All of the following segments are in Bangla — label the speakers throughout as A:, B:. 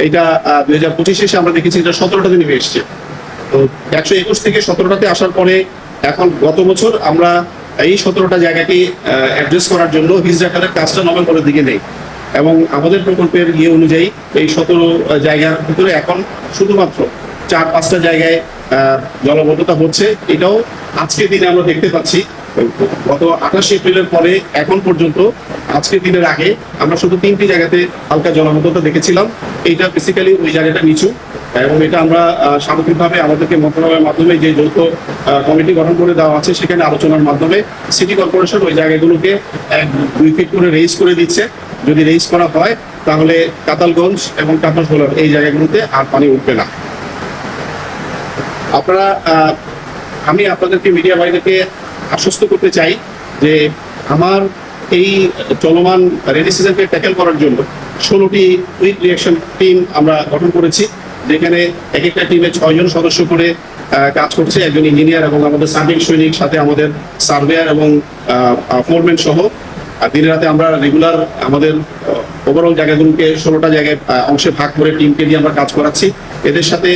A: এটা 2025 শেষে আমরা দেখেছি এটা 17টাতে নেমে এসছে। তো 121 থেকে 17টাতে আসার পরে এখন গত বছর আমরা এই 17টা জায়গাকে অ্যাড্রেস করার জন্য হিজরাখালের কাজটা নভেম্বরের দিকে নেই, এবং আমাদের প্রকল্পের অনুযায়ী এই 17 জায়গার ভিতরে এখন শুধুমাত্র 4-5টা জায়গায় জলবদ্ধতা হচ্ছে। এটাও আজকের দিনে আমরা দেখতে পাচ্ছি। গত 28 এপ্রিলের পরে এখন পর্যন্ত আজকের দিনের আগে আমরা শুধু 3টি জায়গাতে হালকা জলবদ্ধতা দেখেছিলাম। এইটা বেসিক্যালি ওই জায়গাটা নিচু, এবং এটা আমরা সামগ্রিকভাবে আমাদেরকে মন্ত্রণালয়ের মাধ্যমে যে যৌথ কমিটি গঠন করে দেওয়া আছে সেখানে আলোচনার মাধ্যমে সিটি কর্পোরেশন ওই জায়গাগুলোকে 2 ফিট করে রেইজ করে দিচ্ছে। যদি রেইজ করা হয় তাহলে কাতালগঞ্জ এবং কাপাসগোলার এই জায়গাগুলোতে আর পানি উঠবে না। আপনারা আমি আপনাদেরকে মিডিয়া ভাইদেরকে আশ্বস্ত করতে চাই যে আমার এই চলমান রেনি সিজনকে ট্যাকেল করার জন্য 16টি কুইক রিঅ্যাকশন টিম আমরা গঠন করেছি, যেখানে এক একটা টিমে 6 জন সদস্য করে কাজ করছে, একজন ইঞ্জিনিয়ার এবং আমাদের সার্ভেইং সৈনিক, সাথে আমাদের সার্ভেয়ার এবং ফোরম্যান সহ। আর দিনে রাতে আমরা রেগুলার আমাদের ওভারঅল জায়গাগুলোকে 16টা জায়গায় অংশে ভাগ করে টিমকে দিয়ে আমরা কাজ করাচ্ছি। এদের সাথে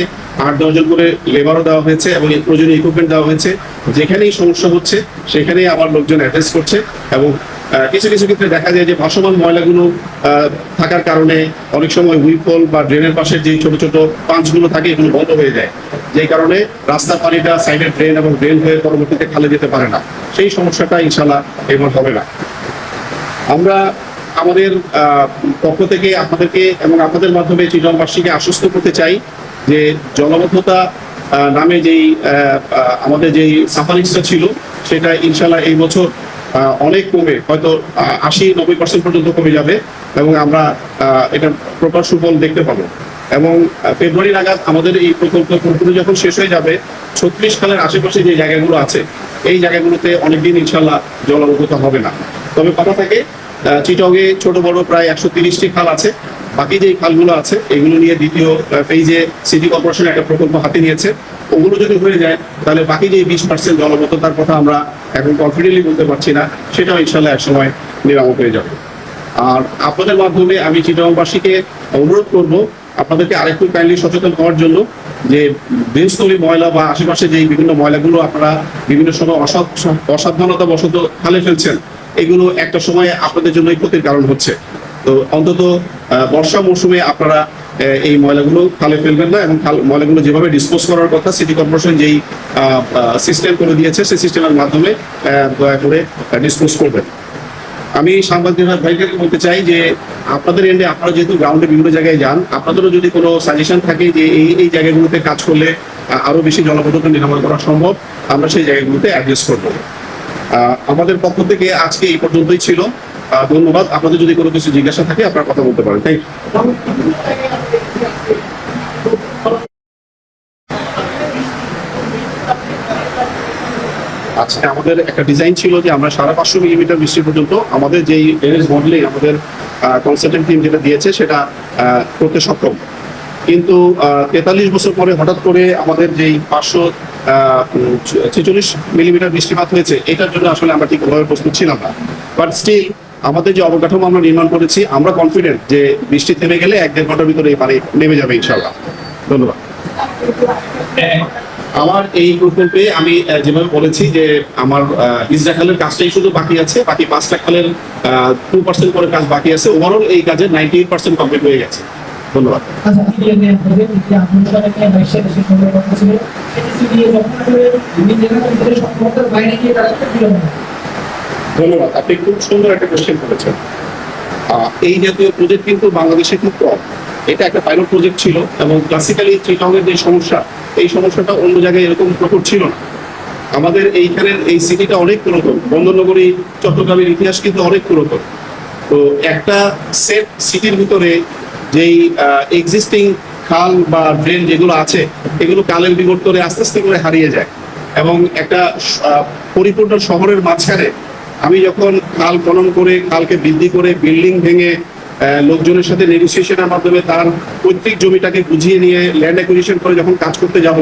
A: 8-10 জন করে লেবারও দেওয়া হয়েছে এবং প্রয়োজনীয় ইকুইপমেন্ট দেওয়া হয়েছে। যেখানেই সমস্যা হচ্ছে সেখানেই আমার লোকজন অ্যাড্রেস করছে, এবং কিছু কিছু ক্ষেত্রে দেখা যায় যে ভাসমান ময়লাগুলো থাকার কারণে অনেক সময় হুইপহোল বা ড্রেনের পাশে যে ছোট ছোট পাঞ্চগুলো থাকে এগুলো বন্ধ হয়ে যায়, যেই কারণে রাস্তার পানিটা সাইডের ড্রেন এবং ড্রেন হয়ে পরবর্তীতে খালে যেতে পারে না। সেই সমস্যাটা ইনশাল্লাহ এবার হবে না। আমরা আমাদের পক্ষ থেকে আপনাদেরকে এবং আপনাদের মাধ্যমে চিটংবাসীকে আশ্বস্ত করতে চাই যে জলবদ্ধতা নামে যেই আমাদের যেই সাফারিংসটা ছিল সেটা ইনশাল্লাহ এই বছর অনেক কমে, হয়তো 80-90% পর্যন্ত কমে যাবে, এবং আমরা এটা প্রপার সুফল দেখতে পাবো। এবং ফেব্রুয়ারি নাগাদ আমাদের এই প্রকল্প পুরোপুরি যখন শেষ হয়ে যাবে, 36 খালের আশেপাশে যে জায়গাগুলো আছে এই জায়গাগুলোতে অনেকদিন ইনশাল্লাহ জলবদ্ধতা হবে না। তবে কথা থাকে চিটংয়ে ছোট বড় প্রায় 130টি খাল আছে। বাকি যে খালগুলো আছে এগুলো নিয়ে দ্বিতীয় ফেজে সিটি কর্পোরেশন একটা প্রকল্প হাতে নিয়েছে। ওগুলো যদি হয়ে যায় তাহলে বাকি যে 20% জলবদ্ধতার কথা আমরা এখন কনফিডেন্টলি বলতে পারছি না, সেটাও ইনশাল্লাহ একসময় নিরাময় হয়ে যাবে। আর আপনাদের মাধ্যমে আমি চিটংবাসীকে অনুরোধ করব আপনাদেরকে আরেকটু কাইন্ডলি সচেতন হওয়ার জন্য, যে বৃহস্পতি ময়লা বা আশেপাশে যে বিভিন্ন ময়লাগুলো আপনারা বিভিন্ন সময় অসাবধানতা বশত খালে ফেলছেন, এগুলো একটা সময় আপনাদের জন্য ক্ষতির কারণ হচ্ছে। তো অন্তত বর্ষা মৌসুমে আপনারা এই ময়লাগুলো খালে ফেলবেন না, এবং ময়লাগুলো যেভাবে ডিসপোজ করার কথা সিটি কর্পোরেশন যেই সিস্টেম করে দিয়েছে সেই সিস্টেমের মাধ্যমে দয়া করে ডিসপোজ করবেন। আমি সাংবাদিক ভাইদেরকে বলতে চাই যে আপনাদের এন্ডে আপনারা যেহেতু গ্রাউন্ডে বিভিন্ন জায়গায় যান, আপনাদেরও যদি কোনো সাজেশন থাকে যে এই জায়গাগুলোতে কাজ করলে আরো বেশি জলবদ্ধতা নিরাময় করা সম্ভব, আমরা সেই জায়গাগুলোতে অ্যাড্রেস করবো। আমাদের পক্ষ থেকে আজকে এই পর্যন্তই ছিল। ধন্যবাদ। আপনাদের যদি কোনো কিছু জিজ্ঞাসা থাকে আপনারা কথা বলতে পারেন। Thank you. আজকে আমাদের একটা ডিজাইন ছিল যে আমরা 550 মিলিমিটার বৃষ্টি পর্যন্ত আমাদের যেই ড্রেনেজ মডেলিং আমাদের কনসালটেন্ট টিম যেটা দিয়েছে সেটা করতে সক্ষম, কিন্তু 43 বছর পরে হঠাৎ করে আমাদের যেই 546 মিলিমিটার বৃষ্টিপাত হয়েছে, এটার জন্য আসলে আমরা ঠিকভাবে প্রস্তুত ছিলাম না। বাট স্টিল আমাদের যে অবকাঠামো আমরা নির্মাণ করেছি, আমরা কনফিডেন্ট যে বৃষ্টি থেমে গেলে 1-1.5 ঘন্টার ভিতরে এই পানি নেমে যাবে ইনশাআল্লাহ। ধন্যবাদ। আমার এই প্রকল্পে আমি যেভাবে বলেছি যে আমার ইসরাখালের কাজটাই শুধু বাকি আছে, বাকি 5টা খালের 2% করে কাজ বাকি আছে। ওভারঅল এই কাজের 98% কমপ্লিট হয়ে গেছে। ধন্যবাদ। ধন্যবাদ। আপনি খুব সুন্দর একটা কোশ্চেন করেছেন। এই জাতীয় প্রজেক্ট কিন্তু বাংলাদেশে খুব কম। এটা একটা পাইলট প্রজেক্ট ছিল, এবং ক্লাসিক্যালি চিটংয়ের যে সমস্যা, এই সমস্যাটা অন্য জায়গায় এরকম প্রকট ছিল না। আমাদের এইখানের এই সিটিটা অনেক পুরাতন, বন্দরনগরী চট্টগ্রামের ইতিহাস কিন্তু অনেক পুরাতন। তো একটা সেট সিটির ভিতরে যেই এক্সিস্টিং খাল বা ড্রেন যেগুলো আছে এগুলো কালের বিবর্তনে আস্তে আস্তে করে হারিয়ে যায়, এবং একটা পরিপূর্ণ শহরের মাঝখানে আমি যখন খাল খনন করে খালকে বৃদ্ধি করে বিল্ডিং ভেঙে লোকজনের সাথে নেগোসিয়েশনের মাধ্যমে তার পৈতৃক জমিটাকে বুঝিয়ে নিয়ে ল্যান্ড অ্যাকুইজিশন করে যখন কাজ করতে যাব,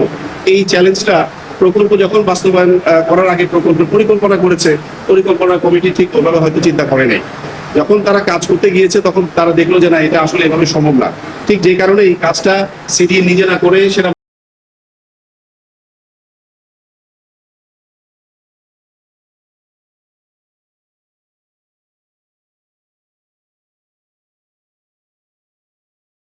A: এই চ্যালেঞ্জটা প্রকল্প যখন বাস্তবায়ন করার আগে প্রকল্পের পরিকল্পনা করেছে, পরিকল্পনা কমিটি ঠিক ওভাবে হয়তো চিন্তা করে নাই। যখন তারা কাজ করতে গিয়েছে তখন তারা দেখলো যে না, এটা আসলে এভাবে সম্ভব না। ঠিক যে কারণে এই কাজটা সিডি নিজে না করে সেটা